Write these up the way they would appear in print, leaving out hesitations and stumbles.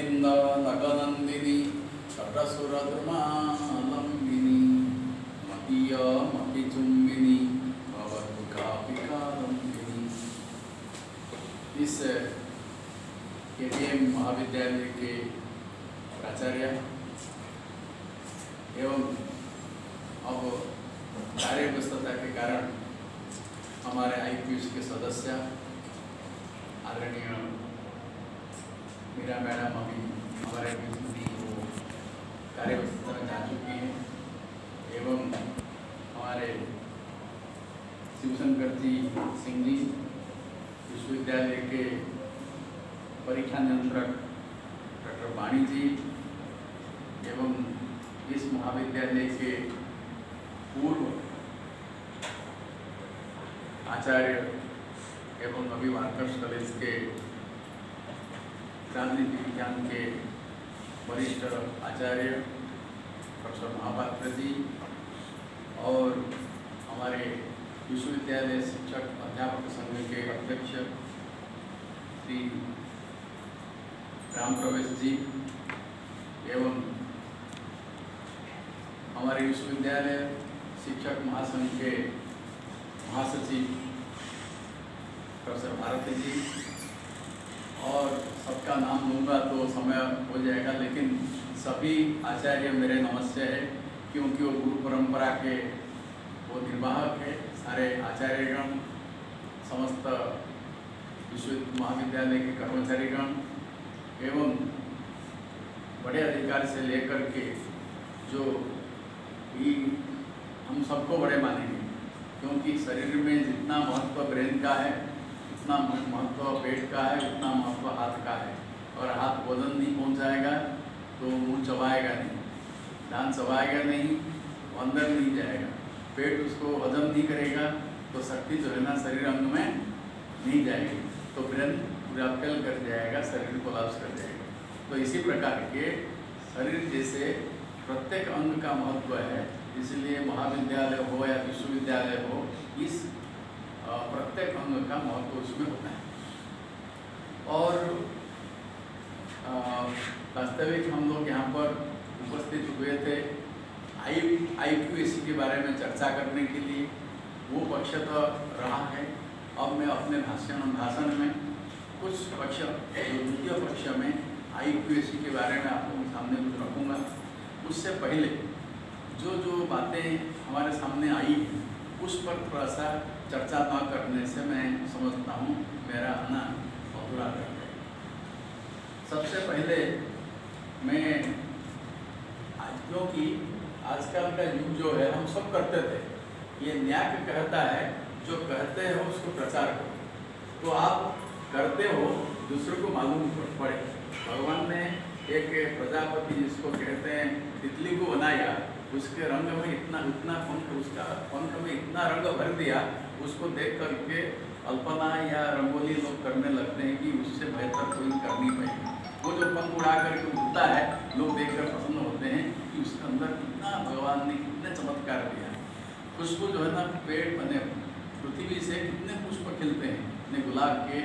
अरविंद नगनंदिनी षट्सुरद्रुमालंबिनी मदीयमभिचुम्बिनी भवतु कापिकालंबिनी। इस केटीएम महाविद्यालय के प्राचार्य एवं अब कार्य व्यस्तता के कारण हमारे आईपीएस के सदस्य आदरणीय मीरा मैडम अभी हमारे बीच में वो कार्य व्यस्तता में जा चुकी हैं एवं हमारे शिवशंकर जी सिंह जी विश्वविद्यालय के परीक्षा नियंत्रक डॉक्टर वाणी जी एवं इस महाविद्यालय के पूर्व आचार्य एवं अभी वार्कर्स कॉलेज के राजनीति विज्ञान के वरिष्ठ आचार्य प्रोफेसर महापात्र जी और हमारे विश्वविद्यालय शिक्षक अध्यापक संघ के अध्यक्ष श्री राम प्रवेश जी एवं हमारे विश्वविद्यालय शिक्षक महासंघ के महासचिव प्रोफेसर भारती जी और सबका नाम लूँगा तो समय हो जाएगा, लेकिन सभी आचार्य मेरे नमस्ते है क्योंकि वो गुरु परंपरा के वो निर्वाहक है। सारे आचार्यगण, समस्त महाविद्यालय के कर्मचारीगण एवं बड़े अधिकारी से लेकर के जो भी हम सबको बड़े मानेंगे, क्योंकि शरीर में जितना महत्व ब्रेन का है उतना महत्व पेट का है, उतना महत्व हाथ का है। और हाथ भोजन नहीं पहुंचाएगा तो मुंह चबाएगा नहीं, दांत चबाएगा नहीं, अंदर नहीं जाएगा, पेट उसको हजम नहीं करेगा तो शक्ति जो है ना शरीर अंग में नहीं जाएगी, तो ब्रेन पूरा फेल कर जाएगा, शरीर कोलैप्स कर जाएगा। तो इसी प्रकार के शरीर जैसे प्रत्येक अंग का महत्व है, इसलिए महाविद्यालय हो या विश्वविद्यालय हो, इस प्रत्येक अंग का महत्व उसमें होता है। और वास्तविक हम लोग यहाँ पर उपस्थित हुए थे IQAC के बारे में चर्चा करने के लिए। वो पक्ष तो रहा है, अब मैं अपने भाषण में कुछ पक्ष, द्वितीय पक्ष में IQAC के बारे में आप लोगों के सामने कुछ रखूँगा। उससे पहले जो बातें हमारे सामने आई उस पर थोड़ा सा चर्चा न करने से मैं समझता हूँ मेरा आना अधूरा रह गया। सबसे पहले मैं क्योंकि आजकल का युग जो है हम सब करते थे, ये न्याय कहता है जो कहते हो उसको प्रचार करो, तो आप करते हो दूसरों को मालूम पड़े। भगवान ने एक प्रजापति जिसको कहते हैं तितली को बनाया, उसके रंग में इतना पंख, उसका पंख में इतना रंग भर दिया, उसको देख करके अल्पना या रंगोली लोग करने लगते हैं कि उससे बेहतर कोई कर नहीं पाएगी। वो जो पंख उड़ा करके उड़ता है, लोग देखकर प्रसन्न होते हैं कि उसके अंदर कितना भगवान ने कितने चमत्कार दिया। खुशबू जो है ना पेड़ बने पृथ्वी से कितने पुष्प खिलते हैं, ने गुलाब के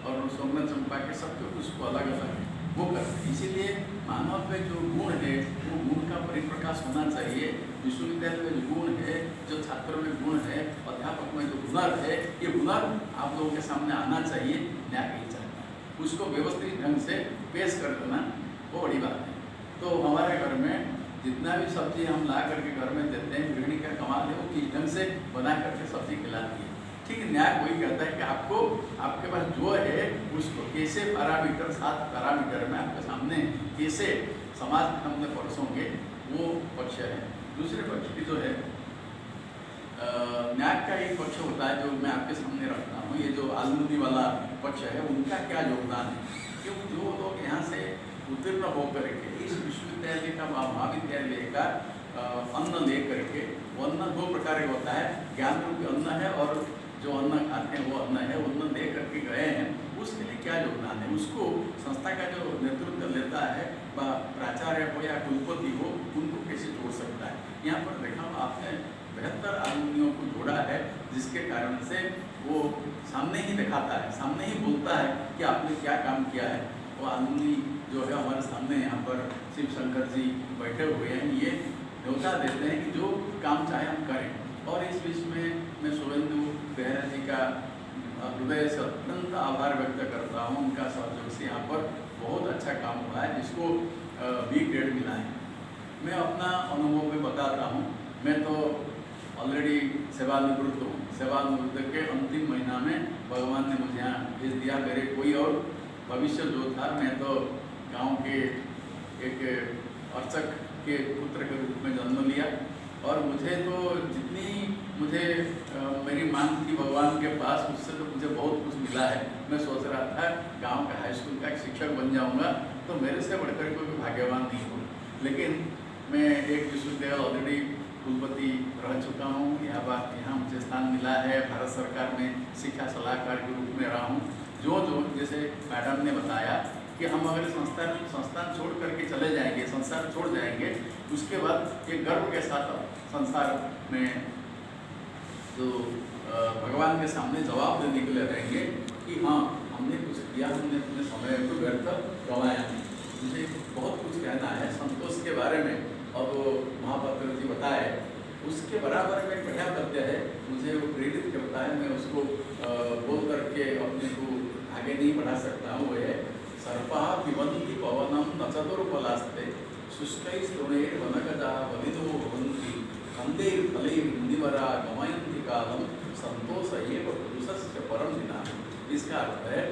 और सोमन चंपा के, सबके पुष्प अलग अलग है, वो करते हैं। इसीलिए मानव में जो गुण है वो गुण का परिप्रकाश होना चाहिए। विश्वविद्यालय में जो गुण है, जो छात्रों में गुण है, अध्यापक में जो हुनर है, ये हुनर आप लोगों के सामने आना चाहिए। न्याय नहीं चाहता, उसको व्यवस्थित ढंग से पेश कर देना वो बड़ी बात है। तो हमारे घर में जितना भी सब्जी हम ला करके घर में देते हैं, गृहिणी का कमाल है, वो किस ढंग से बना करके सब्जी खिलाती है। ठीक न्याय वही कहता है कि आपको आपके पास जो है उसको कैसे पैरामीटर, 7 पैरामीटर में आपके सामने कैसे समाज के सामने परसोंगे, वो पक्ष है। दूसरे पक्ष की जो है न्याय का एक पक्ष होता है जो मैं आपके सामने रखता हूँ। ये जो आलूनी वाला पक्ष है उनका क्या योगदान है, क्योंकि जो लोग यहाँ से उत्तीर्ण होकर के इस विश्वविद्यालय का महाविद्यालय का अन्न ले करके, वो अन्न 2 प्रकार का होता है, ज्ञान रूपी अन्न है और जो अन्न खाते हैं वो अन्न है, अन्न दे करके गए हैं, उसके लिए क्या योगदान है, उसको संस्था का जो नेतृत्व लेता है, प्राचार्य हो या कुलपति हो, उनको कैसे जोड़ सकता है। यहाँ पर देखा आपने 72 आदमियों को जोड़ा है, जिसके कारण से वो सामने ही दिखाता है, सामने ही बोलता है कि आपने क्या काम किया है। वो आनंदी जो है हमारे सामने यहाँ पर शिव शंकर जी बैठे हुए हैं, ये न्योता देते हैं कि जो काम चाहे हम करें। और इस बीच में मैं शुभेंदु बेहरा जी का हृदय से अत्यंत आभार व्यक्त करता हूँ। उनका सहयोग से यहाँ पर बहुत अच्छा काम हुआ है, जिसको बी ग्रेड मिला है। मैं अपना अनुभव भी बताता हूँ। मैं तो ऑलरेडी सेवानिवृत्त हूँ। सेवानिवृत्त के अंतिम महीना में भगवान ने मुझे यहाँ भेज दिया। मेरे कोई और भविष्य जो था, मैं तो गांव के एक अर्चक के पुत्र के रूप में जन्म लिया। और मुझे तो जितनी मुझे मेरी मांग थी भगवान के पास, उससे तो मुझे बहुत कुछ मिला है। मैं सोच रहा था गांव का हाई स्कूल का एक शिक्षक बन जाऊंगा तो मेरे से बढ़कर कोई भाग्यवान नहीं हो। लेकिन मैं एक विश्वविद्यालय ऑलरेडी कुलपति रह चुका हूँ। यहाँ मुझे स्थान मिला है। भारत सरकार में शिक्षा सलाहकार के रूप में रहा हूँ। जो जैसे मैडम ने बताया कि हम अगर संस्थान छोड़ करके चले जाएंगे, संसार छोड़ जाएंगे, उसके बाद एक गर्व के साथ संसार में जो भगवान के सामने जवाब देने के लिए रहेंगे कि हाँ, हमने कुछ किया, हमने अपने समय को व्यर्थ गंवाया नहीं। मुझे बहुत कुछ कहना है संतोष के बारे में। और वो महापात्र जी बताए, उसके बराबर में बढ़िया पद्य है, मुझे वो प्रेरित करता है। मैं उसको बोल करके अपने को आगे नहीं बढ़ा सकता हूँ। वो है सर्पा पिबन्ति पवनम न चतुर्पलास्ते शुष्कै स्तृणैर् वनगजा वलिनो भवन्ति खंदैर् फलैर् मुनिवरा गमयन्ति कालम संतोष एव पुरुषस्य परम निधानम्। इसका अर्थ है,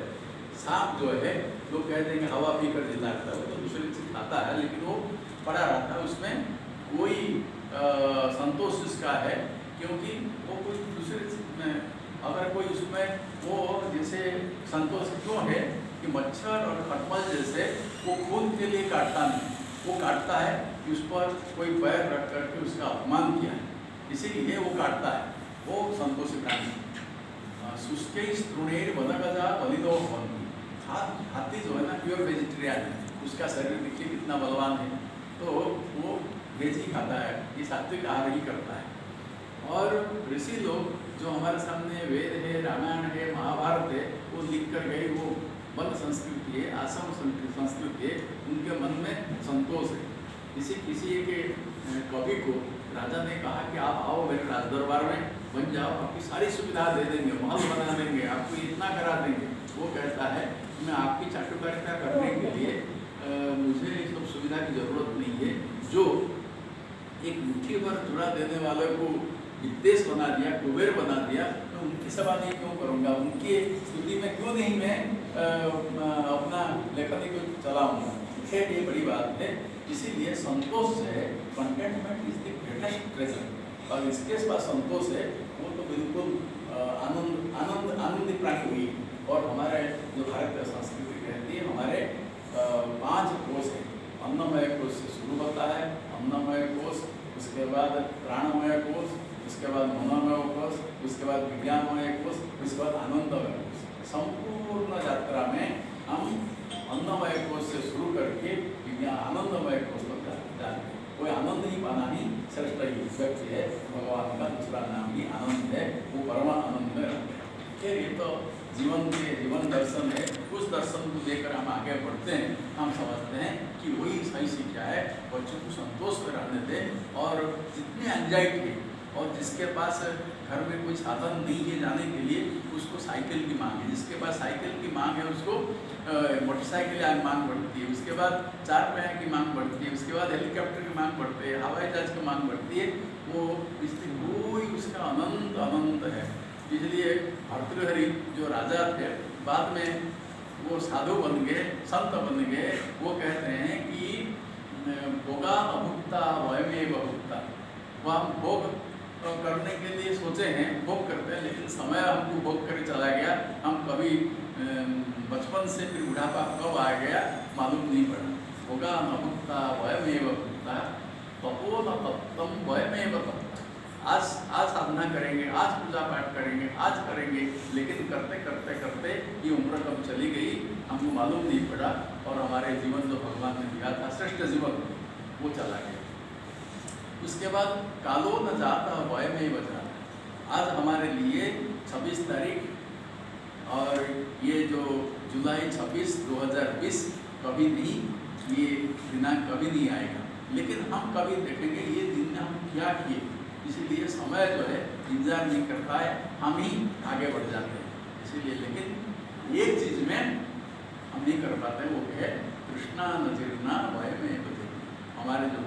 सांप जो है, लोग कहते हैं कि हवा पीकर जिंदा रहता है, वो तो दूसरी चीज खाता है, लेकिन वो पड़ा रहता है, उसमें कोई संतोष इसका है, क्योंकि वो कोई दूसरी चीज में अगर कोई उसमें वो जैसे संतोष क्यों है कि मच्छर और खटमल जैसे वो खून के लिए काटता नहीं, वो काटता है कि उस पर कोई पैर रख करके उसका अपमान किया है, इसीलिए वो काटता है। वो संतोषी प्राणी। शुष्कै स्तृणैर् वनगजा वलिनो भवन्ति। हाथी जो है ना, प्योर वेजिटेरियन है, उसका शरीर देखिए कितना बलवान है, तो वो वेज ही खाता है, ये सात्विक आहार ही करता है। और ऋषि लोग जो हमारे सामने वेद है, रामायण है, महाभारत है, वो लिख कर गए, वो वन संस्कृति है, आश्रम संस्कृति है, उनके मन में संतोष है। किसी एक कवि को राजा ने कहा कि आप आओ मेरे राजदरबार में, बन जाओ, आपकी सारी सुविधा दे देंगे, महल बना देंगे, आपको इतना करा देंगे। वो कहता है मैं आपकी चाटुकारिता करने के लिए मुझे सब सुविधा की जरूरत नहीं है। जो एक मुट्ठी भर चूड़ा देने वाले को विदेश बना दिया, कुबेर बना दिया, तो उनकी सेवा नहीं क्यों करूँगा, उनकी स्तुति में क्यों नहीं मैं अपना लेखनी को चलाऊँगा। खैर ये बड़ी बात है। इसीलिए संतोष है, contentment is the greatest treasure. और इसके पास संतोष है, वो तो बिल्कुल आनंदी प्राणी हुई। और हमारे जो भारतीय संस्कृति कहती है, हमारे 5 कोश है। अन्नमय कोश से शुरू होता है, अन्नमय कोश, उसके बाद प्राणमय कोश, उसके बाद मनोमय कोश, उसके बाद विज्ञानमय कोश, उसके बाद आनंदमय कोश। संपूर्ण यात्रा में हम अन्नमय कोश से शुरू करके आनंदमय कोश तक जाते हैं। कोई आनंद ही पाना ही श्रेष्ठ ही व्यक्ति है। भगवान का दूसरा नाम ही आनंद है, वो परमानंद में रहते हैं। फिर ये तो जीवन दर्शन है। उस दर्शन को देकर हम आगे बढ़ते हैं। हम समझते हैं कि वही सही शिक्षा है, बच्चों को संतोष में रहने दें। और जितनी एंजाइटी और जिसके पास घर में कोई साधन नहीं है जाने के लिए, उसको साइकिल की मांग है। जिसके पास साइकिल की मांग है, उसको मोटरसाइकिल की मांग बढ़ती है, उसके बाद 4 पहिया की मांग बढ़ती है, उसके बाद हेलीकॉप्टर की मांग बढ़ती है, हवाई जहाज की मांग बढ़ती है। वो इसलिए वही उसका अनंत है। इसलिए भर्तृहरि जो राजा थे, बाद में वो साधु बन गए, संत बन गए। वो कहते हैं कि भोगा अभुक्ता वयमेव भुक्ता। वो हम भोग करने के लिए सोचे हैं, भोग करते हैं, लेकिन समय हमको भोग कर चला गया। हम कभी बचपन से फिर बुढ़ापा कब आ गया मालूम नहीं पड़ा। भोगा अभुक्ता वयमेव भुक्ता तपो न तप्तम वयमेव तप्ता। आज साधना करेंगे, आज पूजा पाठ करेंगे, आज करेंगे, लेकिन करते करते करते ये उम्र कब चली गई हमको मालूम नहीं पड़ा। और हमारे जीवन जो भगवान ने दिया था श्रेष्ठ जीवन, वो चला गया। उसके बाद कालो न जाता वय में बचा। आज हमारे लिए 26 तारीख और ये जो जुलाई 26, 2020 कभी नहीं, ये दिनांक कभी नहीं आएगा, लेकिन हम कभी देखेंगे ये दिन में हम क्या किए। इसीलिए समय जो है इंतजार नहीं करता है, हम ही आगे बढ़ जाते हैं। इसीलिए लेकिन एक चीज़ में हम नहीं कर पाते, वो है तृष्णा नजीरना भय में बदे। हमारे जो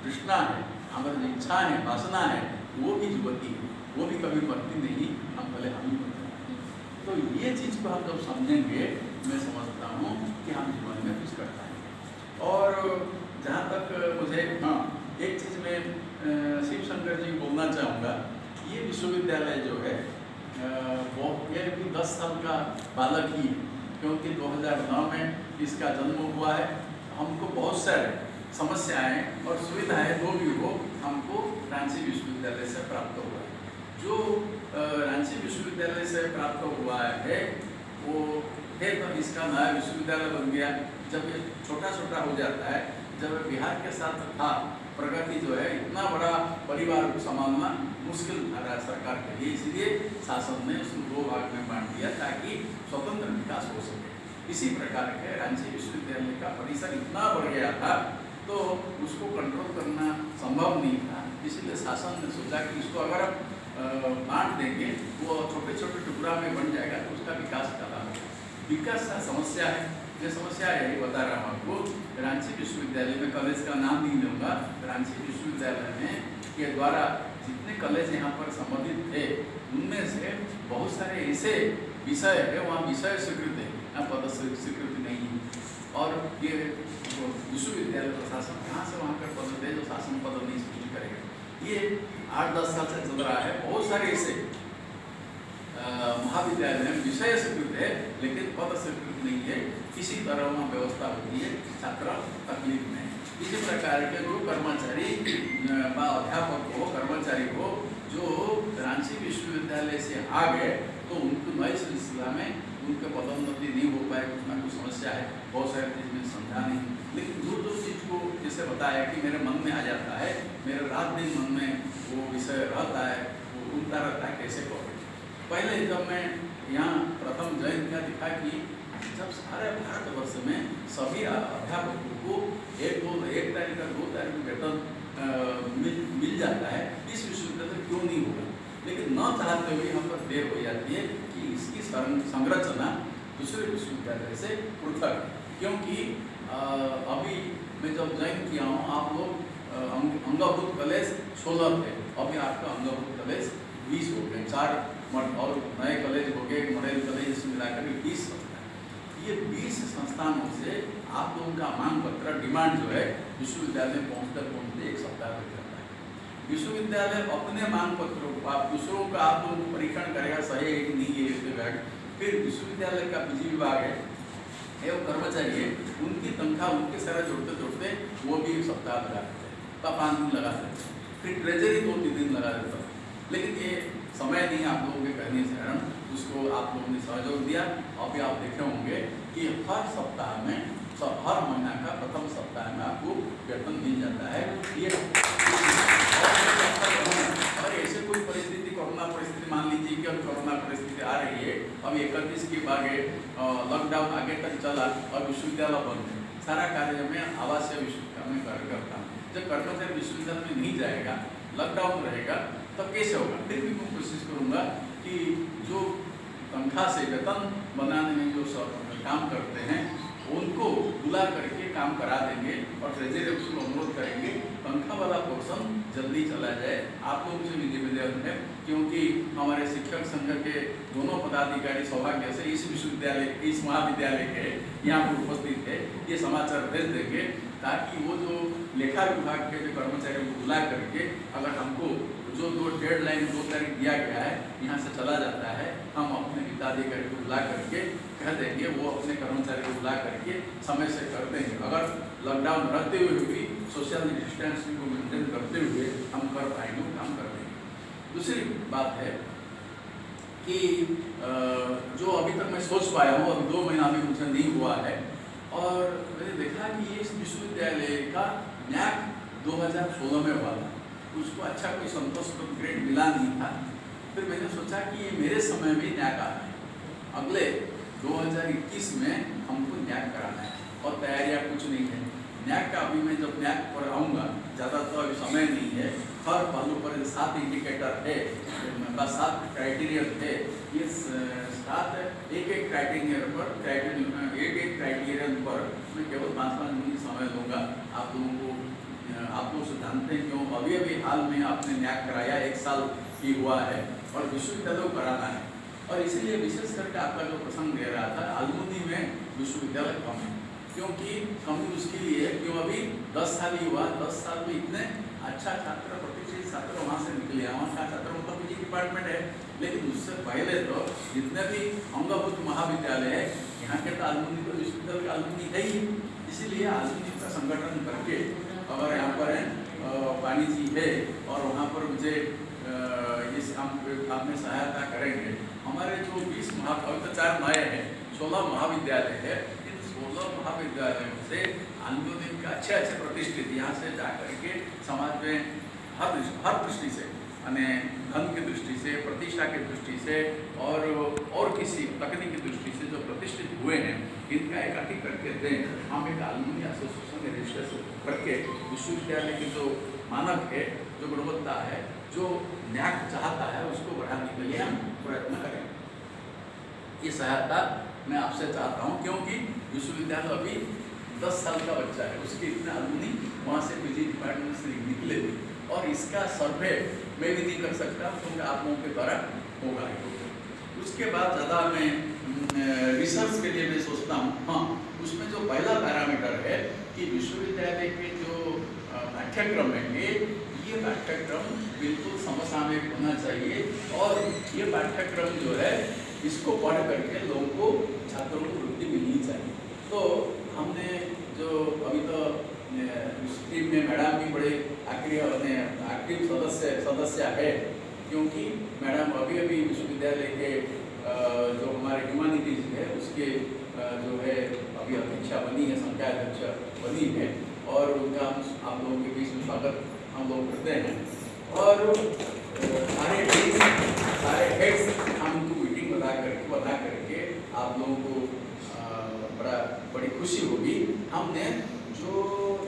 तृष्णा है, हमारी जो इच्छा है, वासना है, वो भी जुबती है, वो भी कभी मरती नहीं, हम भले हम ही मरते हैं। तो ये चीज़ को हम जब समझेंगे, मैं समझता हूँ कि हम जीवन में कुछ करता है। और जहाँ तक मुझे एक चीज़ में शिव शंकर जी बोलना चाहूँगा, ये विश्वविद्यालय जो है वो ये भी 10 साल का बालक ही, क्योंकि 2009 में इसका जन्म हुआ है। हमको बहुत सारे समस्याएं और सुविधाएं जो भी हो, हमको रांची विश्वविद्यालय से प्राप्त हुआ है। जो रांची विश्वविद्यालय से प्राप्त हुआ है वो है, तो इसका नया विश्वविद्यालय बन गया। जब ये छोटा छोटा हो जाता है, जब बिहार के साथ था, प्रगति जो है इतना बड़ा परिवार को संभालना मुश्किल था सरकार के लिए, इसलिए शासन ने उसको 2 भाग में बांट दिया ताकि स्वतंत्र विकास हो सके। इसी प्रकार के रांची विश्वविद्यालय का परिसर इतना बढ़ गया था तो उसको कंट्रोल करना संभव नहीं था, इसलिए शासन ने सोचा कि इसको अगर बांट देंगे, वो छोटे छोटे टुकड़ा में बन जाएगा तो उसका विकास करना होगा। विकास का समस्या है, ये समस्या यही बता रहा हूँ आपको। रांची विश्वविद्यालय में, कॉलेज का नाम नहीं लूँगा, रांची विश्वविद्यालय में के द्वारा जितने कॉलेज यहाँ पर संबंधित थे, उनमें से बहुत सारे ऐसे विषय है वहाँ विषय स्वीकृत है, यहाँ पद स्वीकृति नहीं है। और ये विश्वविद्यालय प्रशासन कहाँ से वहाँ पर पद दे जो शासन पद नहीं स्वीकृत करेगा। ये 8-10 साल से चल रहा है। बहुत सारे ऐसे महाविद्यालय में विषय स्वीकृत है लेकिन पद स्वीकृत नहीं है, किसी तरह वहाँ व्यवस्था होती है, छात्र तकलीफ में। इसी प्रकार के जो कर्मचारी अध्यापक हो, कर्मचारी हो, जो रांची विश्वविद्यालय से आ गए तो उनको नए सिलसिला में उनके पदोन्नति नहीं हो पाए, कुछ ना कुछ समस्या है, बहुत सारी चीज़ में समझा नहीं। लेकिन जो चीज़ को जैसे बताया कि मेरे मन में आ जाता है, मेरे रात दिन मन में वो विषय रहता है, वो घूमता रहता है, कैसे करो। पहले जब मैं यहाँ प्रथम ज्वाइन किया, दिखा कि जब सारे भारतवर्ष में सभी अध्यापकों को 1 तारीख का 2 तारीख में वेतन मिल जाता है, इस विश्वविद्यालय क्यों नहीं होगा। लेकिन न चाहते हुए यहाँ पर देर हो जाती है कि इसकी संरचना दूसरे विश्वविद्यालय से पृथक, क्योंकि अभी मैं जब ज्वाइन किया हूँ, आप लोग अंगभूत कॉलेज 16 थे, अभी आपका अंगभूत कॉलेज 20 हो गए, 4 और नए कॉलेज हो गए, मॉडल कॉलेज से मिलाकर 20 संस्थान। ये 20 संस्थानों से आप लोगों का मांग पत्र डिमांड जो है विश्वविद्यालय पहुँचते 1 सप्ताह लग जाता है। विश्वविद्यालय अपने मांग पत्रों को आप दूसरों का आप लोगों को परीक्षण करेगा सही है कि नहीं है इसके बाद, फिर विश्वविद्यालय का बिजली विभाग है एवं कर्मचारी है, उनकी तनख्वाह उनके सारा जोड़ते जोड़ते वो भी 1 सप्ताह लगा देते हैं, तो 5 दिन लगा देते हैं, फिर ट्रेजरी 2-3 दिन लगा देता है। लेकिन ये समय नहीं आप लोगों के कहने से कारण उसको आप लोगों ने सहयोग दिया। अभी आप देखे होंगे कि हर सप्ताह में, हर महीना का प्रथम सप्ताह में आपको वेतन मिल जाता है। ये अगर ऐसे कोई परिस्थिति, कोरोना परिस्थिति मान लीजिए कि अब कोरोना परिस्थिति आ रही है, अब 31 के बाद लॉकडाउन आगे तक चला और विश्वविद्यालय बंद है, सारा कार्य में आवासीय विश्वविद्यालय में कार्य करता हूँ। जब कर्मचारी विश्वविद्यालय में नहीं जाएगा, लॉकडाउन रहेगा, तब कैसे होगा। फिर भी मैं कोशिश करूँगा कि जो तनख्वाह से वेतन बनाने में जो सब काम करते हैं उनको बुला करके काम करा देंगे और ट्रेजरी ऑफिस को अनुरोध करेंगे तनख्वाह वाला पोर्शन जल्दी चला जाए। आप लोगों से भी निवेदन है, क्योंकि हमारे शिक्षक संघ के दोनों पदाधिकारी सौभाग्य से इस विश्वविद्यालय, इस महाविद्यालय के यहाँ पर उपस्थित है, ये समाचार भेज देंगे ताकि वो जो लेखा विभाग के जो कर्मचारियों को बुला करके, अगर हमको जो 2 डेडलाइन 2 तारीख दिया गया है यहाँ से चला जाता है, हम अपने वित्ताधिकारी को बुला करके कह देंगे, वो अपने कर्मचारी को बुला करके समय से कर देंगे। अगर लॉकडाउन रहते हुए भी सोशल डिस्टेंसिंग को मेंटेन करते हुए हम कर पाएंगे, वो काम कर देंगे। दूसरी बात है कि जो अभी तक मैं सोच पाया हूँ, अभी 2 महीना भी मुझे नहीं हुआ है, और मैंने देखा कि इस विश्वविद्यालय का न्याक 2016 में हुआ था, उसको अच्छा कोई संतोषजनक ग्रेड मिला नहीं था। फिर मैंने सोचा कि ये मेरे समय में न्याक आ रहा है, अगले 2021 में हमको न्याक कराना है और तैयारियां कुछ नहीं है। न्याक का अभी मैं जब न्याक पर आऊँगा, ज़्यादा तो अभी समय नहीं है, हर पहलू पर 7 इंडिकेटर है, मेरे पास 7 क्राइटेरिया है। ये 7 एक क्राइटेरियन पर मैं केवल 5-5 मिनट समय दूंगा आप लोगों को। आप लोग जानते हैं क्यों, अभी हाल में आपने न्याक कराया, 1 साल ही हुआ है और विश्वविद्यालय को कराना है। और इसीलिए विशेष करके आपका जो प्रसंग दे रहा था, आलमुनी में विश्वविद्यालय कम है, क्योंकि कमी उसके लिए है क्यों अभी 10 साल ही हुआ। 10 साल में इतने अच्छा छात्र, प्रतिष्ठित छात्र वहाँ से निकले, वहाँ का छात्र मतलब पीजी डिपार्टमेंट है। लेकिन उससे पहले तो जितने भी अंगभूत महाविद्यालय है, यहाँ के तो आलमुनी तो विश्वविद्यालय का आलमुनी है ही। इसीलिए आलमुनी का संगठन करके अगर यहाँ पर पानी जी है और वहाँ पर मुझे इस काम में सहायता करेंगे। हमारे जो 20 अभी तो 4 नए हैं, 16 महाविद्यालय है। इन 16 महाविद्यालयों से आंदोलन का अच्छे प्रतिष्ठित यहाँ से जा करके समाज में हर दृष्टि से, यानी धन की दृष्टि से, प्रतिष्ठा की दृष्टि से और किसी तकनीक की दृष्टि से जो प्रतिष्ठित हुए हैं, इनका इकट्ठी करके दें। हम एक आलमुनी एसोसिएशन में रजिस्ट्रेशन करके विश्वविद्यालय की जो मानक है, जो गुणवत्ता है, जो न्याक चाहता है, उसको बढ़ाने के लिए हम प्रयत्न करें। ये सहायता मैं आपसे चाहता हूँ, क्योंकि विश्वविद्यालय अभी 10 साल का बच्चा है, उसके इतने आलमुनी वहाँ से पीजी डिपार्टमेंट से निकले थे। और इसका सर्वे मैं भी नहीं कर सकता क्योंकि आप लोगों के द्वारा होगा। उसके बाद ज़्यादा मैं रिसर्च के लिए मैं सोचता हूँ, हाँ, उसमें जो पहला पैरामीटर है कि विश्वविद्यालय के जो पाठ्यक्रम है, ये पाठ्यक्रम बिल्कुल समसामयिक होना चाहिए और ये पाठ्यक्रम जो है इसको पढ़ करके लोगों को, छात्रों को वृत्ति मिलनी चाहिए। तो हमने जो अभी तो इस टीम में मैडम भी बड़े एक्टिव सदस्य है, क्योंकि मैडम अभी विश्वविद्यालय के जो हमारे ह्यूमैनिटीज है उसके जो है अभी अध्यक्षा बनी है, संख्या अध्यक्ष बनी है, और उनका आप लोगों के बीच में स्वागत हम लोग करते हैं। और सारे हेड्स हम उनको मीटिंग बता करके आप लोगों को बड़ी खुशी होगी। हमने जो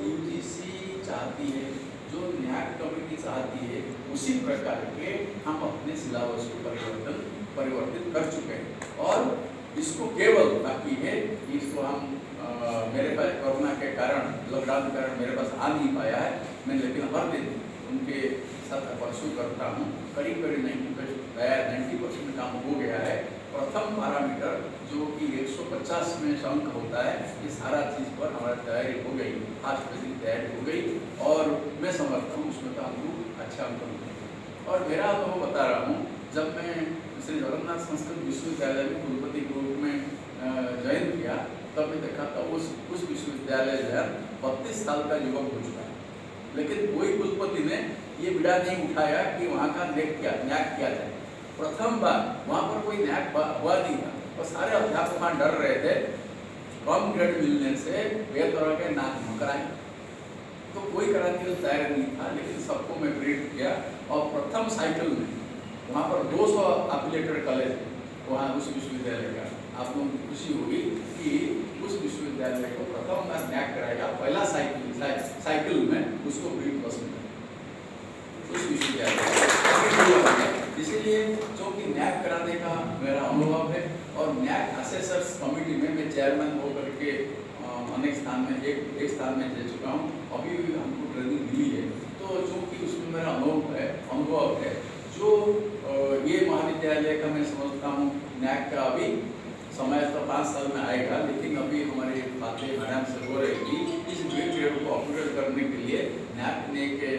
यूजीसी चाहती है, जो न्याक कमेटी चाहती है, उसी प्रकार के हम अपने सिलेबस को परिवर्तित कर चुके हैं। और इसको केवल बाकी है, इसको हम मेरे पास कोरोना के कारण, लॉकडाउन के कारण मेरे पास आ नहीं पाया है मैं, लेकिन हर दिन उनके साथ परसू करता हूँ। करीब 90% काम हो गया है। प्रथम पैरामीटर जो कि 150 में अंक होता है, ये सारा चीज़ पर हमारी तैयारी हो गई, 5% तैयारी हो गई और मैं समझता हूँ उसमें तो हमको अच्छा अंक मिलेगा। और मेरा अनुभव बता रहा हूँ, जब मैं श्री जगन्नाथ संस्कृत विश्वविद्यालय में कुलपति के रूप में ज्वाइन किया, तब मैं देखा था उस विश्वविद्यालय जो है 32 साल का युवक हो चुका है, लेकिन कोई कुलपति ने ये बिड़ा नहीं उठाया कि वहाँ का न्याक किया जाए। प्रथम बार वहाँ पर कोई न्याक हुआ नहीं था और सारे अध्यापक वहाँ डर रहे थे कम ग्रेड मिलने से बेतरह के नाक मकराए, तो कोई कराने के लिए तैयार नहीं था, लेकिन सबको मैं प्रेरित किया। और प्रथम साइकिल में वहाँ पर 200 एफिलिएटेड कॉलेज वहाँ उस विश्वविद्यालय का, आप लोगों को खुशी होगी कि उस विश्वविद्यालय को प्रथम बार न्याक कराएगा। पहला साइकिल में उसको ग्रीन प्लस मिला उस विश्वविद्यालय। इसीलिए क्योंकि न्याक कराने का मेरा अनुभव है और न्याक असेसर्स कमेटी में मैं चेयरमैन होकर के अनेक स्थान में एक स्थान में दे चुका हूँ, अभी भी हमको ट्रेनिंग मिली है। तो चूँकि उसमें मेरा अनुभव है जो ये महाविद्यालय का मैं समझता हूँ न्याक का अभी समय तो 5 साल में आएगा, लेकिन अभी हमारी बातें मैडम से हो रही थी, इस ग्रेड को ऑपरेट करने के लिए न्याक ने के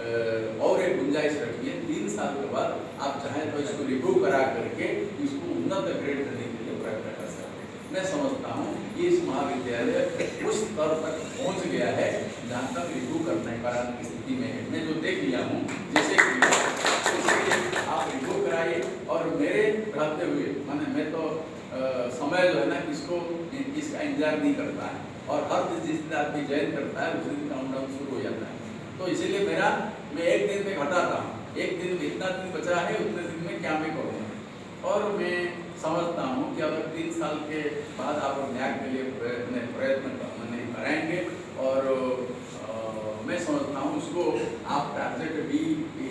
और एक गुंजाइश रखी है। 3 साल के बाद आप चाहें तो इसको रिव्यू करा करके इसको उन्नत ग्रेड देने के लिए प्रयत्न कर सकते हैं। मैं समझता हूँ कि इस महाविद्यालय उस स्तर तक पहुँच गया है जहाँ तक रिव्यू कराने की स्थिति में है। मैं जो देख लिया हूँ, जैसे कि आप रिव्यू कराइए और मेरे रहते हुए मैं तो समय जो है ना इसका इंतजार नहीं करता है, और हर दिन जिस दिन आदमी जॉइन करता है उस दिन काउंटडाउन शुरू हो जाता है। तो इसीलिए मैं एक दिन में घटाता हूँ, एक दिन में इतना दिन बचा है, उतने दिन में क्या मैं करूँगा। और मैं समझता हूँ कि अगर 3 साल के बाद आप न्याय के लिए प्रयत्न कराएंगे और मैं समझता हूँ उसको आप टारगेट भी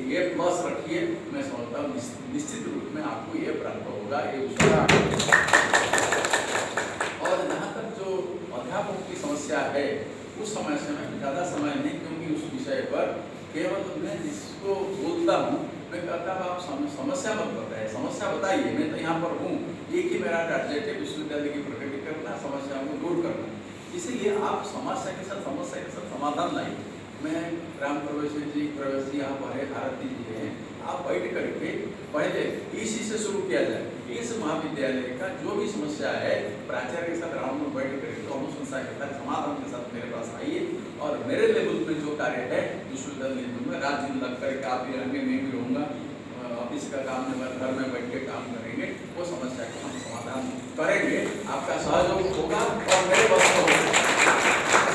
A+ रखिए। मैं समझता हूँ निश्चित रूप में आपको ये प्राप्त होगा, ये विश्वास। और जहाँ तक जो अध्यापकों की समस्या है उस समस्या में ज़्यादा समय नहीं, क्योंकि उस विषय पर केवल मैं जिसको बोलता हूँ मैं कहता हूँ आप समस्या मत बताइए, समस्या बताइए, मैं तो यहाँ पर हूँ, एक ही मेरा टारगेट है विश्वविद्यालय की प्रगति करना, समस्याओं को दूर करना। इसीलिए आप समस्या के साथ समाधान लाइए। मैं राम प्रवेश जी यहाँ पर है, भारती जी हैं, आप बैठ करके पहले इसी से शुरू किया जाए। इस महाविद्यालय का जो भी समस्या है प्राचार्य के साथ राउंड में बैठ करके दोनों संस्था के साथ समाधान के साथ मेरे पास आइए, और मेरे लेवल में जो कार्य है विश्वविद्यालय में रात दिन लग करके आप भी रहेंगे, मैं भी रहूँगा, ऑफिस का काम में घर में बैठ के काम करेंगे, वो समस्या का हम समाधान करेंगे। आपका सहयोग होगा और मेरे बस में होगा,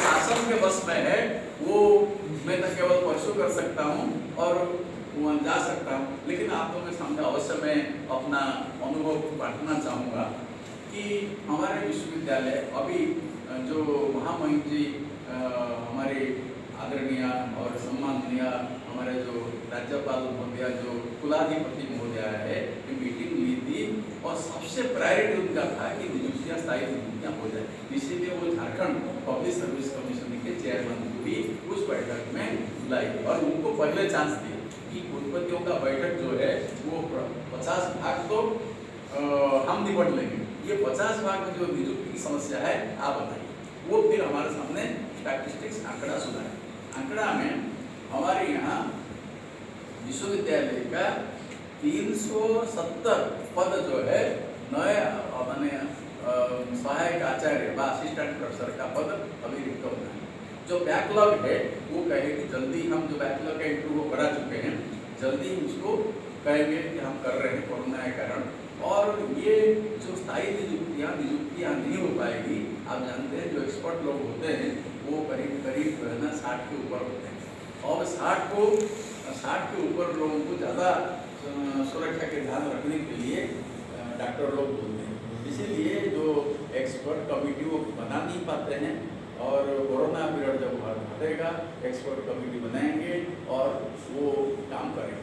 शासन के बस में है वो मैं तो केवल परसू कर सकता हूँ और वहाँ जा सकता हूँ, लेकिन आप लोगों के सामने अवश्य मैं अपना अनुभव बांटना चाहूँगा कि हमारे विश्वविद्यालय अभी जो महामहिम जी हमारे आदरणीय और सम्माननीय हमारे जो राज्यपाल महोदया जो कुलाधिपति महोदया है, ये मीटिंग ली थी और सबसे प्रायोरिटी उनका था कि नियुक्तियाँ स्थायी नियुक्तियाँ हो जाए। इसीलिए वो झारखंड पब्लिक सर्विस कमीशन के चेयरमैन को भी उस बैठक में लाई और उनको पहले चांस दिया कि कुलपतियों का बैठक जो है वो 50 भाग तो हम निपट लेंगे, ये 50 भाग में जो नियुक्ति की समस्या है आप बताइए। वो फिर हमारे सामने स्टैटिस्टिक्स आंकड़ा सुनाए। आंकड़ा में हमारे यहाँ विश्वविद्यालय का 370 पद जो है नए मैंने सहायक आचार्य व असिस्टेंट प्रोफेसर का पद अभी रिक्त होना है। जो बैकलॉग है वो कहे कि जल्दी हम जो बैकलॉग का इंटरव्यू करा चुके हैं, जल्दी उसको कहेंगे कि हम कर रहे हैं कोरोना के कारण। और ये जो स्थायी नियुक्तियाँ नहीं हो पाएगी, आप जानते हैं जो एक्सपर्ट लोग होते हैं वो करीब करीब जो है ना 60 के ऊपर होते हैं, और 60 के ऊपर लोगों को ज़्यादा सुरक्षा के ध्यान रखने के लिए डॉक्टर लोग बोलते हैं। इसीलिए जो एक्सपर्ट कमेटी वो बना नहीं पाते हैं, और कोरोना पीरियड जब हटेगा एक्सपर्ट कमेटी बनाएंगे और वो काम करेंगे।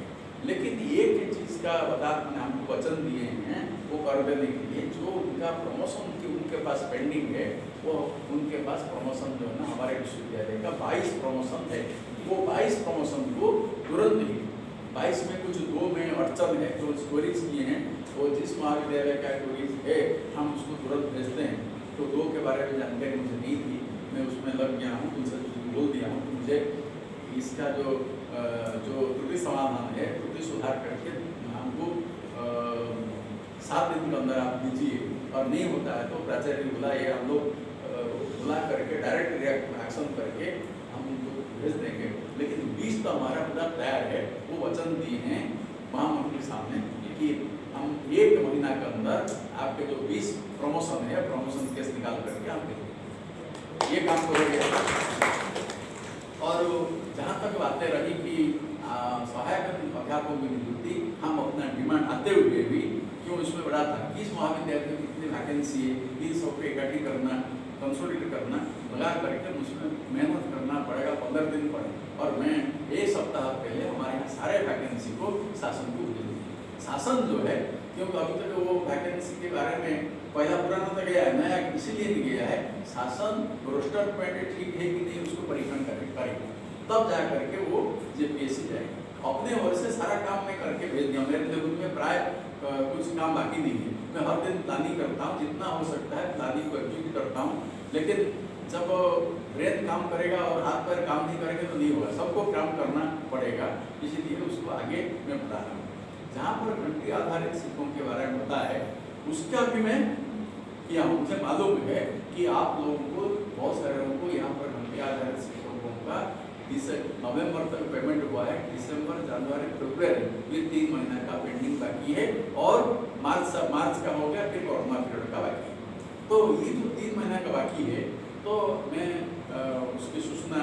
लेकिन एक चीज़ का हमको वचन दिए हैं वो कर देने के लिए, जो उनका प्रमोशन की उनके पास पेंडिंग है, वो उनके पास प्रमोशन जो है ना हमारे विश्वविद्यालय का 22 प्रमोशन है, वो 22 प्रमोशन को तुरंत ही 22 में कुछ 2 में अड़चन है, जो स्टोरीज किए हैं वो जिस महाविद्यालय का स्टोरीज है हम उसको तुरंत भेजते हैं। तो 2 के बारे में जानकारी मुझे नहीं थी, मैं उसमें लग गया हूँ, उनसे बोल दिया हूँ कि मुझे इसका जो त्रुटि समाधान है, त्रुटि सुधार करके हमको 7 दिन के अंदर आप दीजिए, और नहीं होता है तो प्राचार्य बुलाइए, हम लोग बुला करके डायरेक्ट रिएक्शन करके हम उनको भेज देंगे। लेकिन 20 तो हमारा पूरा तैयार है, वो वचन दिए हैं महामंत्री के सामने कि हम 1 महीना के अंदर आपके जो 20 प्रमोशन है प्रमोशन केस निकाल करके आप देंगे, ये काम तो हो गया। और जहाँ तक बातें रही कि सहायक अध्यापकों की नियुक्ति, हम अपना डिमांड आते हुए भी क्यों इसमें बढ़ा था कि इस महाविद्यालय में कितनी वैकेंसी है, इन सबको इकट्ठी करना, कंसोलिडेट करना, लगा करके उसमें मेहनत करना पड़ेगा, 15 दिन पड़े। और मैं 1 सप्ताह पहले हमारे यहाँ सारे वैकेंसी को शासन को भेज दिया। शासन जो है, क्योंकि अभी तक वो वैकेंसी के बारे में पहला पुराना तो गया है, नया इसीलिए नहीं गया है, शासन रोस्टर पॉइंट ठीक है कि नहीं उसको परीक्षण करेगा, तब जा करके वो जेपीएससी जाएगा। अपने ओर से सारा काम मैं करके भेज दिया, मेरे लेवल में प्राय कुछ काम बाकी नहीं है। मैं हर दिन प्लानिंग करता हूँ, जितना हो सकता है प्लानिंग को एग्जीक्यूट करता हूँ, लेकिन जब ब्रेन काम करेगा और हाथ पैर काम नहीं करेंगे तो नहीं होगा, सबको काम करना पड़ेगा। इसीलिए उसको आगे मैं बता रहा हूँ। जहाँ पर घंटी आधारित शिक्षकों के बारे में होता है उसका भी मैं किया हूँ। मुझे मालूम है कि आप लोगों को, बहुत सारे लोगों को यहाँ पर घंटी आधारित शिक्षकों का नवंबर तक पेमेंट हुआ है, दिसंबर, जनवरी, फरवरी ये 3 महीने का पेंडिंग बाकी है, और मार्च का हो गया, फिर कोरोना पीरियड का बाकी है। तो ये जो 3 महीने का बाकी है, तो मैं उसकी सूचना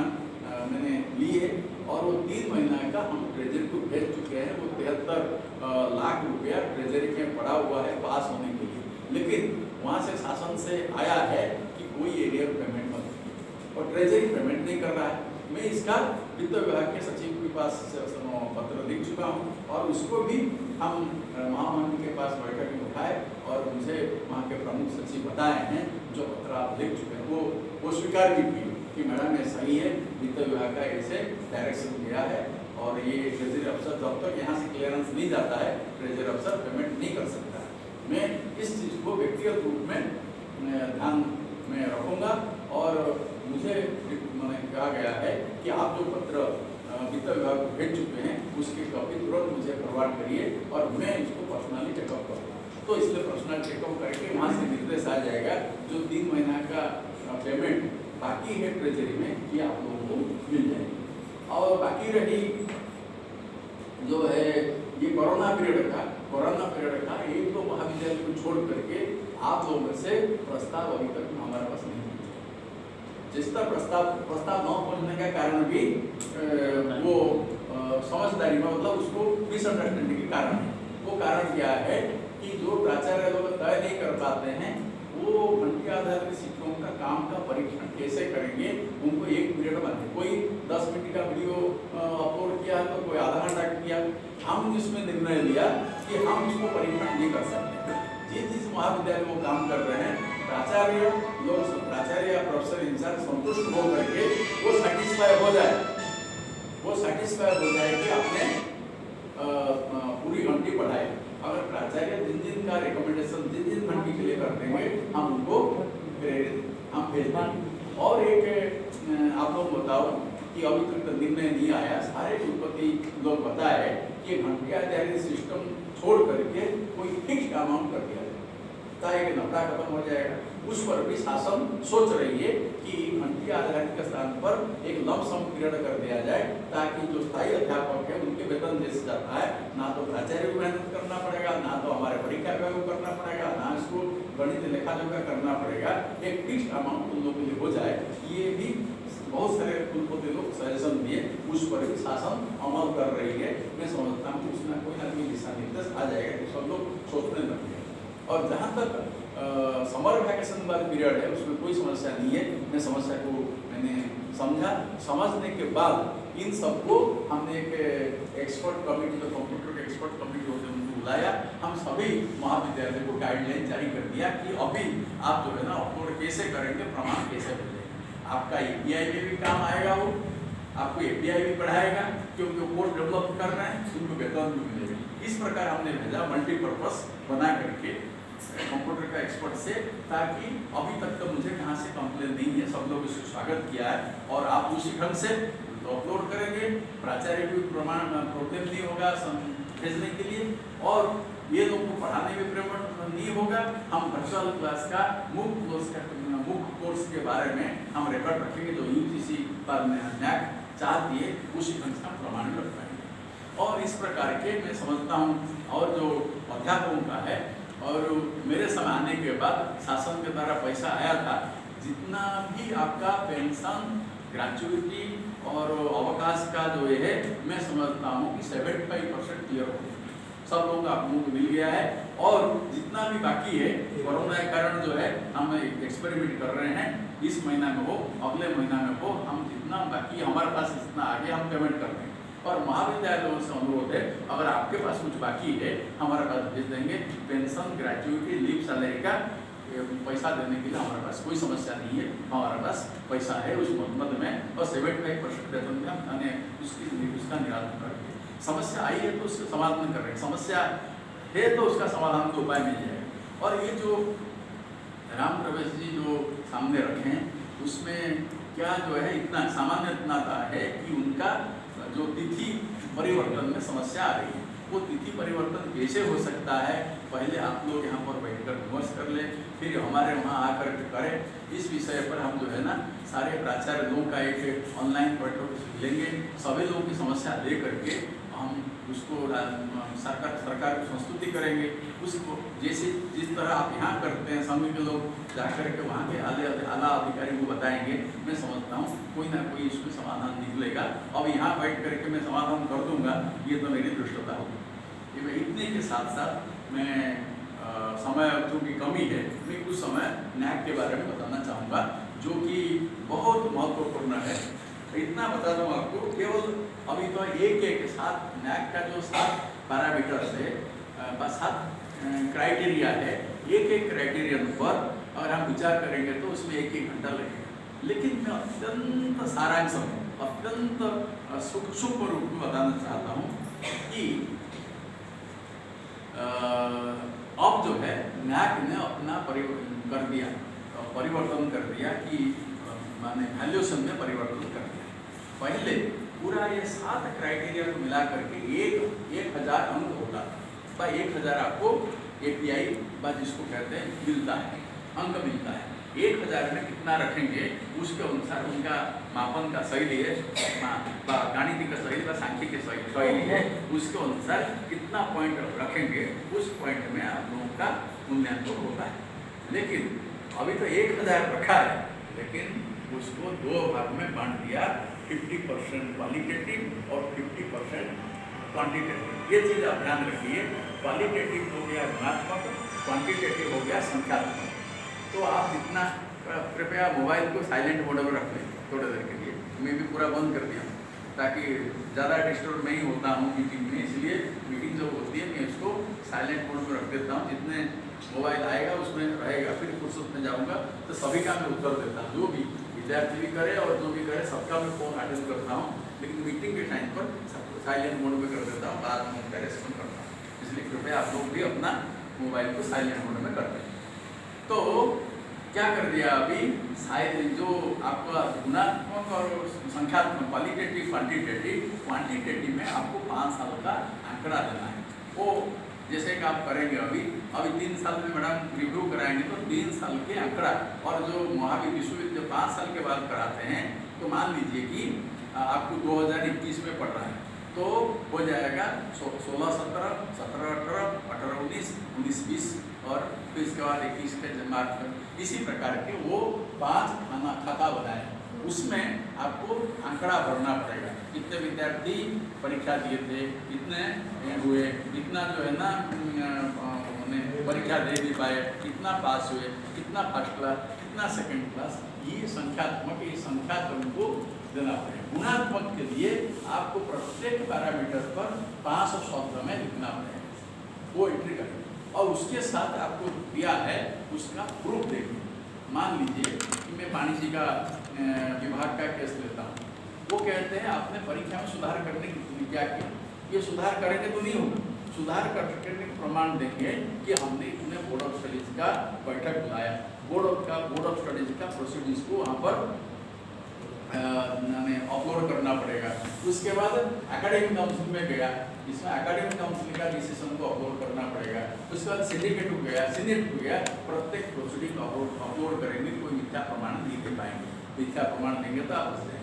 मैंने ली है, और वो 3 महीना का हम ट्रेजरी को भेज चुके हैं। वो 73 लाख रुपया ट्रेजरी में पड़ा हुआ है पास होने के लिए। लेकिन वहाँ से शासन से आया है कि कोई एरियर पेमेंट मत कीजिए और ट्रेजरी पेमेंट नहीं कर रहा है। मैं इसका वित्त विभाग के सचिव के पास पत्र लिख चुका हूँ और उसको भी हम महामंत्री के पास बैठक में उठाए और उनसे वहाँ के प्रमुख सचिव बताए हैं, जो पत्र आप लिख चुके हैं वो स्वीकार भी किए कि मैडम ये सही है, वित्त विभाग का ऐसे डायरेक्शन दिया है और ये ट्रेजरी अफसर जब तक यहाँ से क्लियरेंस नहीं जाता है ट्रेजरी अफसर पेमेंट नहीं कर सकता है। मैं इस चीज़ को व्यक्तिगत रूप में ध्यान में रखूँगा और मुझे मैंने कहा गया है कि आप जो पत्र वित्त विभाग को भेज चुके हैं उसकी कॉपी तुरंत मुझे फॉरवर्ड करिए और मैं इसको पर्सनली चेकअप करूँगा। तो इसलिए पर्सनल चेकअप करके वहाँ से निर्देश आ जाएगा जो 3 महीना का पेमेंट बाकी है ट्रेजरी में ये आप लोगों को मिल जाएगी। और बाकी रही जो है ये कोरोना पीरियड का एक तो महाविद्यालय को छोड़ करके आप लोगों से प्रस्ताव अभी तक हमारे पास नहीं पहुंचा। जिसका प्रस्ताव न पहुंचने का कारण भी वो समझदारी में मतलब उसको मिसअंडरस्टैंडिंग के कारण है। वो कारण क्या है कि जो प्राचार्य लोग तय नहीं कर पाते हैं वो घंटे आधारित शिक्षकों का काम का परीक्षण कैसे करेंगे, उनको एक पीरियड में कोई 10 मिनट का वीडियो अपलोड किया तो कोई आधा घंटा किया। हम जिसमें निर्णय लिया कि हम उसको परीक्षण नहीं कर सकते। जिस महाविद्यालय में काम कर रहे हैं प्राचार्य या प्रोफेसर इंचार्ज संतुष्ट हो करके वो सेटिस्फाई हो जाए कि आपने पूरी घंटी पढ़ाई। अगर प्राचार्य जिन का रिकमेंडेशन जिन घंटी के लिए करते हैं हम उनको हम भेज देंगे। और एक आप लोग बताओ कि अभी तक तो निर्णय नहीं आया, सारे कुलपति लोग बताए कि घंटी आधारित सिस्टम छोड़ करके कोई फिक्स अमाउंट कर दिया जाए ताकि नफा खत्म हो जाएगा। उस पर भी शासन सोच रही है कि घंटी आधारित के स्थान पर एक लंप सम पीरियड कर दिया जाए ताकि जो स्थायी अध्यापक है उनके वेतन जैसे जाता है ना तो प्राचार्य को मेहनत करना पड़ेगा, ना तो हमारे परीक्षा विभाग को करना पड़ेगा, ना इसको गणित लेखा जोखा करना पड़ेगा। एक फिक्स अमाउंट उन लोगों के लिए हो जाए, ये भी बहुत सारे कुलपति लोग सजेशन दिए, उस पर भी शासन अमल कर रही है। मैं समझता हूँ उसमें कोई ना कोई दिशा निर्देश आ जाएगा कि सब लोग सोचने लगेंगे। और जहाँ तक समर वैकेशन वाला पीरियड है उसमें कोई समस्या नहीं है। मैं समस्या को मैंने समझने के बाद इन सबको हमने एक एक्सपर्ट कमेटी, जो कंप्यूटर के एक्सपर्ट कमेटी होते हैं उनको बुलाया। हम सभी महाविद्यालय को गाइडलाइन जारी कर दिया कि अभी आप जो है ना अपलोड कैसे करेंगे, प्रमाण कैसे भेजेंगे। आपका API में भी काम आएगा, वो आपको API भी पढ़ाएगा क्योंकि वो कोर्स डेवलप कर रहे हैं, उनको वेतन भी मिलेगा। इस प्रकार हमने भेजा मल्टीपर्पज बना करके कंप्यूटर का एक्सपर्ट से, ताकि अभी तक तो मुझे कहाँ से कंप्लेन नहीं है, सब लोग इसको स्वागत किया है। और आप उसी ढंग से अपलोड करेंगे, प्राचार्य भी प्रमाण प्रॉब्लम नहीं होगा भेजने के लिए और ये लोग को पढ़ाने में प्रॉब्लम नहीं होगा। हम वर्चुअल क्लास का मुख्य कोर्स के बारे में हम रिकॉर्ड रखेंगे जो UGC पर NAAC चाहती है, उसी ढंग से हम प्रमाण रख पाएंगे। और इस प्रकार के मैं समझता हूँ। और जो अध्यापकों का है, और मेरे समय आने के बाद शासन के द्वारा पैसा आया था, जितना भी आपका पेंशन, ग्रेचुइटी और अवकाश का जो है, मैं समझता हूँ कि 75% क्लियर हो गया, सब लोगों का आपको मिल गया है। और जितना भी बाकी है कोरोना के कारण जो है हम एक्सपेरिमेंट कर रहे हैं, इस महीना में हो, अगले महीना में हो, हम जितना बाकी हमारे पास जितना आगे हम पेमेंट कर रहे हैं। और महाविद्यालयों से अनुरोध है, अगर आपके पास कुछ बाकी है हमारे पास भेज देंगे। पेंशन, ग्रेचुइटी, लीव सैलरी का पैसा देने के लिए हमारे पास कोई समस्या नहीं है, हमारे पास पैसा है उस मद में। और 75% वेतन में हम उसका निराकरण करेंगे। समस्या आई है तो उसका समाधान कर रहे हैं, समस्या है तो उसका समाधान का उपाय मिल जाएगा। और ये जो राम प्रवेश जी जो सामने रखे हैं उसमें क्या जो है इतना सामान्यता है कि उनका जो तिथि परिवर्तन में समस्या आ रही है, वो तिथि परिवर्तन कैसे हो सकता है, पहले आप लोग यहाँ पर बैठकर विमर्श कर ले, फिर हमारे वहाँ आकर करें। इस विषय पर हम जो है ना सारे प्राचार्य लोगों का एक ऑनलाइन बैठक लेंगे, सभी लोगों की समस्या ले करके हम उसको सरकार को संस्तुति करेंगे। उसको जैसे जिस तरह आप यहाँ करते हैं, संघ के लोग जाकर के वहाँ के आला अधिकारी को बताएंगे। मैं समझता हूँ कोई ना कोई इसमें समाधान निकलेगा। अब यहाँ बैठ करके मैं समाधान कर दूंगा, ये तो मेरी दृष्टता होगी। ये मैं इतने के साथ साथ मैं समय चूँकि कमी है, मैं कुछ समय नैक के बारे में बताना चाहूँगा, जो कि बहुत महत्वपूर्ण है। इतना बता दूँ आपको, केवल अभी तो एक साथ नैक का जो 7 पैरामीटर्स है, 7 क्राइटेरिया है, एक क्राइटेरियन पर अगर हम विचार करेंगे तो उसमें 1 घंटा लगेगा। लेकिन मैं अत्यंत सारांश में, अत्यंत सूक्ष्म रूप में बताना चाहता हूँ कि अब जो है नैक ने अपना परिवर्तन कर दिया कि माने वैल्यूएशन में परिवर्तन कर दिया। पहले पूरा ये 7 क्राइटेरिया को मिला करके 1000 अंक होता था, 1000 आपको API जिसको कहते हैं मिलता है, अंक मिलता है। 1000 में कितना रखेंगे उसके अनुसार उनका मापन का शैली है, गणित का शैली, सांख्यिकी शैली है, उसके अनुसार कितना पॉइंट रखेंगे उस पॉइंट में आप लोगों का मूल्यांकन होता है। लेकिन अभी तो 1000 रखा है, लेकिन उसको 2 भाग में बांट दिया, 50% क्वालिटेटिव और 50% क्वांटिटेटिव। ये चीज़ आप ध्यान रखिए, क्वालिटेटिव हो गया गुणात्मक, क्वांटिटेटिव हो गया संख्यात्मक। तो आप जितना कृपया मोबाइल को साइलेंट मोड में रख लें थोड़ी देर के लिए। मैं भी पूरा बंद कर दिया ताकि ज़्यादा डिस्टर्ब नहीं होता हूँ मीटिंग में, इसलिए मीटिंग जो होती है मैं इसको साइलेंट मोड में रख देता हूँ। जितने मोबाइल आएगा उसमें रहेगा, फिर फुर्सत में जाऊँगा तो सभी का मैं उत्तर देता हूँ, जो भी विद्यार्थी भी करे और जो भी करे सबका मैं फ़ोन अटेंड करता हूँ। लेकिन मीटिंग के टाइम पर सबको साइलेंट मोड में कर देता हूँ, बाद में उनका रेस्पॉन्ड करता हूँ। इसलिए कृपया आप लोग भी अपना मोबाइल को साइलेंट मोड में कर दें। तो क्या कर दिया अभी, शायद जो आपका गुणात्मक और संख्यात्मक, क्वालिटेटिव क्वांटिटेटिव में आपको 5 साल का आंकड़ा देना है। वो जैसे कि आप करेंगे अभी 3 साल में मैडम रिव्यू कराएंगे तो 3 साल के आंकड़ा, और जो विश्वविद्यालय 5 साल के बाद कराते हैं तो मान लीजिए कि आपको 2021 में पढ़ रहा है तो हो जाएगा 16-17, 17-18, 18-19, 19-20 और फिर इसके बाद 21 के मार्च में। इसी प्रकार के वो 5 खाता बनाए, उसमें आपको आंकड़ा भरना पड़ेगा। कितने विद्यार्थी परीक्षा दिए थे, कितने हुए, कितना जो है ना परीक्षा दे भी पाए, कितना पास हुए, कितना फर्स्ट क्लास, कितना सेकंड क्लास, ये संख्यात्मक, ये संख्या को देना पड़ेगा। गुणात्मक के लिए आपको प्रत्येक पैरामीटर पर 500 शब्द में लिखना पड़ेगा, वो एंट्री करेंगे। और उसके साथ आपको दिया है उसका प्रूफ देखिए। मान लीजिए कि मैं वाणिज्य का विभाग का केस लेता हूँ, वो कहते हैं आपने परीक्षा में सुधार करने के लिए क्या किया, ये सुधार करेंगे तो नहीं होगा। सुधार करने के प्रमाण देंगे कि हमने इतने बोर्ड ऑफ स्टडीज का बैठक बुलाया, बोर्ड ऑफ स्टडीज का प्रोसीडिंग्स को वहाँ पर अपलोड करना पड़ेगा। उसके बाद एकेडमिक काउंसिल में गया, इसमें एकेडमिक काउंसिल का डिसीजन को अपलोड करना पड़ेगा। उसके बाद सिंडिकेट को गया, सीनेट को गया, प्रत्येक प्रोसीडिंग अपलोड करेंगे, कोई मिथ्या प्रमाण नहीं दे पाएंगे। मिथ्या प्रमाण देंगे तो आप देंगे,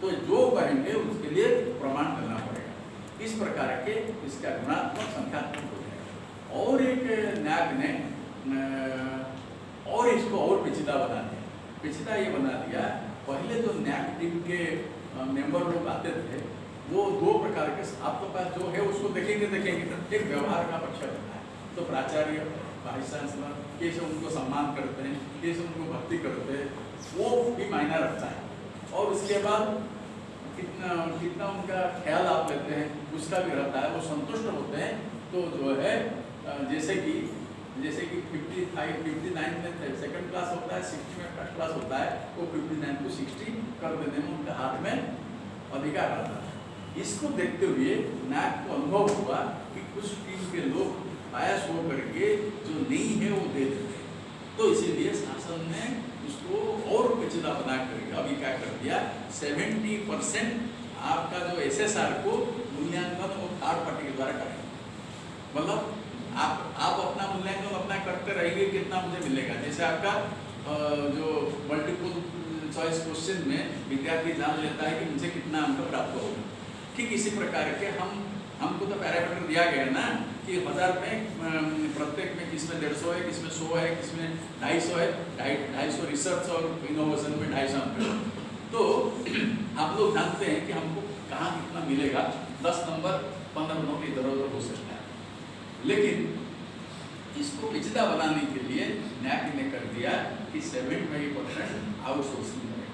तो जो कहेंगे उसके लिए प्रमाण करना पड़ेगा। इस प्रकार के इसका गुणात्मक संख्यात्मक हो जाएगा। और एक न्याय ने और इसको और पेचीदा बना दिया। पेचीदा ये बना दिया, पहले जो न्याय टीम के मेंबर लोग आते थे वो 2 प्रकार के, आपके पास जो है उसको देखेंगे एक व्यवहार का पक्ष रहता है। तो प्राचार्य, वाइस चांसलर कैसे उनको सम्मान करते हैं, कैसे उनको भक्ति करते हैं, वो भी मायना रखता है। और उसके बाद कितना उनका ख्याल आप लेते हैं उसका भी रहता है। वो संतुष्ट होते हैं तो जो है जैसे कि 59 में सेकंड क्लास होता है, 60 में फर्स्ट क्लास होता है, वो 59 को 60 कर देने में उनके हाथ में अधिकार रहता है। इसको देखते हुए नायक को अनुभव हुआ कि कुछ टीम के लोग बायस हो करके जो नहीं है वो दे देते हैं, तो इसीलिए शासन ने उसको और पेचीदा बना करके अभी क्या कर दिया, 70% आपका जो SSR को मूल्यांकन वो थर्ड पार्टी के द्वारा करेंगे। मतलब आप अपना मूल्यांकन अपना करते रहिए, कितना मुझे मिलेगा। जैसे आपका जो मल्टीपल चॉइस क्वेश्चन में विद्यार्थी जान लेता है कि मुझे कितना अंक प्राप्त होगा, ठीक इसी प्रकार के हमको तो पैरामीटर दिया गया ना कि 1000 में प्रत्येक में किसमें 150 है, किसमें 100 है, किसमें 250 है, 250 रिसर्च और इनोवेशन में 250 अंक। तो आप लोग जानते हैं कि हमको कहाँ कितना मिलेगा, 10 नंबर 15 नंबर इधर उधर हो सकता है। लेकिन इसको पेचीदा बनाने के लिए NAC ने कर दिया कि 75% आउटसोर्सिंग करेगा।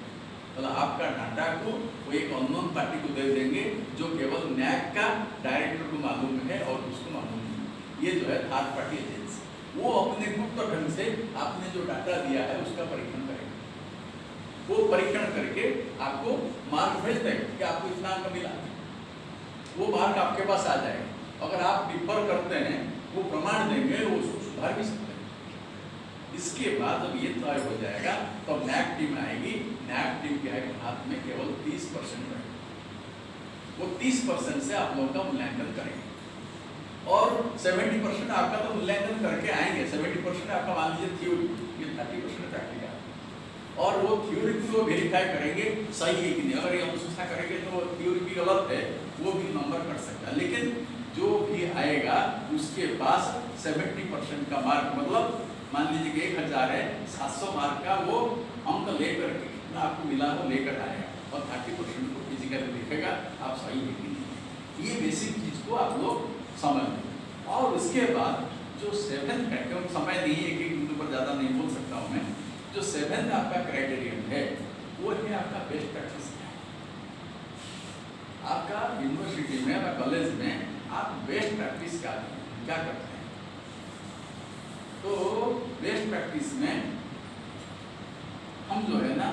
मतलब आपका डाटा को वो एक अननोन पार्टी को दे देंगे जो केवल NAC का डायरेक्टर को मालूम है और उसको मालूम नहीं। ये जो है थर्ड पार्टी एजेंसी, वो अपने गुप्त ढंग से आपने जो डाटा दिया है उसका परीक्षण करेंगे। वो परीक्षण करके आपको मार्क भेज देंगे कि आपको इतना अंक मिला, वो मार्क आपके पास आ जाएगा। अगर आप डिफर करते हैं वो प्रमाण देंगे, वो उसको सुधार भी सकते हैं। इसके बाद जब ये तय हो जाएगा तो NAC टीम आएगी। NAC टीम के हाथ में केवल 30% रहेगा, वो 30% से आप लोगों का मूल्यांकन करेंगे और 70% आपका तो मूल्यांकन करके आएंगे। 70% आपका मान लीजिए थ्योरी, ये 30% प्रैक्टिकल। और वो थ्योरी को वेरीफाई करेंगे सही है कि नहीं। अगर ये अनुशंसा करेंगे तो थ्योरी भी गलत है, वो भी नंबर कट सकता है। लेकिन जो भी आएगा उसके पास 70% का मार्क, मतलब मान लीजिए कि 1000 है, 700 मार्क का वो अंक लेकर के कितना आपको मिला वो लेकर आएगा और 30% को फिजिकली देखेगा आप सही है कि नहीं। ये बेसिक चीज को आप लोग समझ लें। और उसके बाद जो 7th क्राइटेरियन, समय नहीं है कि बिंदु पर ज़्यादा नहीं बोल सकता हूँ मैं, जो 7th आपका क्राइटेरियन है वो है आपका बेस्ट प्रैक्टिस। आपका यूनिवर्सिटी में या कॉलेज में आप बेस्ट प्रैक्टिस क्या करते हैं? तो बेस्ट प्रैक्टिस में हम जो है ना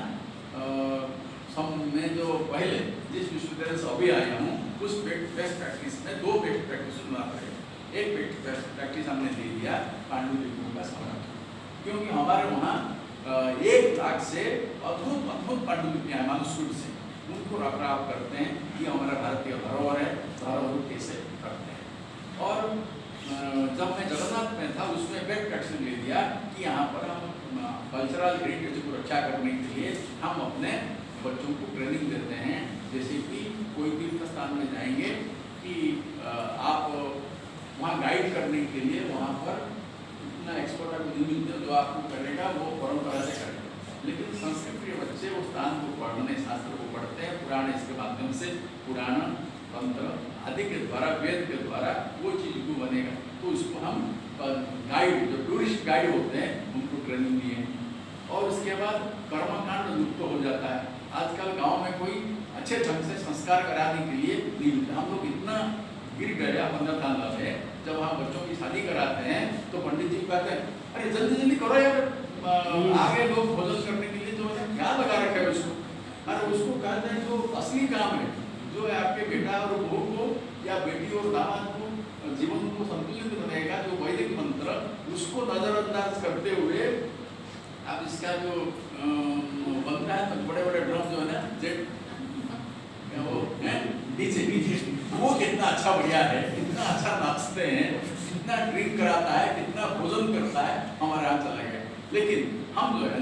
में जो पहले जिस विश्वविद्यालय से अभी आया हूँ उस बेस्ट प्रैक्टिस में 2 बेस्ट प्रैक्टिस चुना पड़ेगा। एक बेस्ट प्रैक्टिस हमने दे दिया पांडुलिपियों का संरक्षण, क्योंकि हमारे वहाँ 1 लाख से अद्भुत पांडुलिपियाँ मैन्युस्क्रिप्ट से उनको रखरखाव करते हैं कि हमारा भारतीय धरोहर है, धरोहर कैसे रखते हैं। और जब मैं जगन्नाथ में था उसमें बेस्ट प्रैक्टिस ले दिया कि यहाँ पर हम कल्चरल हेरिटेज को रक्षा करने के लिए हम अपने बच्चों को ट्रेनिंग देते हैं। जैसे कि कोई तीर्थ स्थान में जाएंगे कि आप वहाँ गाइड करने के लिए वहाँ पर इतना एक्सपर्ट आपको नहीं मिलते जो आपको करेगा वो परंपरा से करेगा। लेकिन संस्कृत के बच्चे उस स्थान को पढ़ने, शास्त्र को पढ़ते हैं, पुराण इसके माध्यम से, पुराण तंत्र आदि के द्वारा, वेद के द्वारा वो चीज़ को बनेगा। तो उसको हम गाइड, जो टूरिस्ट गाइड होते हैं उनको ट्रेनिंग दिए। और उसके बाद कर्मकांड लुप्त हो जाता है। आजकल गांव में कोई अच्छे ढंग से संस्कार कराने के लिए नहीं मिलता। हम लोग इतना गिर गया 15 साल में, जब वहाँ बच्चों की शादी कराते हैं तो पंडित जी कहते हैं अरे जल्दी जल्दी करो यार, आगे लोग भोजन करने के लिए जो है क्या लगा रखा है उसको। अरे उसको कहते हैं जो असली काम है, जो है आपके बेटा और बहू को या बेटी और दामाद को जीवन को संतुलित बनाएगा, जो वैदिक मंत्र, उसको नजरअंदाज करते हुए अब इसका जो बनता है तो बड़े बड़े ड्रम जो है ना जेट वो डीजे वो कितना अच्छा बढ़िया है, कितना अच्छा नाचते हैं, कितना ड्रिंक कराता है, कितना भोजन करता है, हमारे यहाँ चला गया। लेकिन हम जो है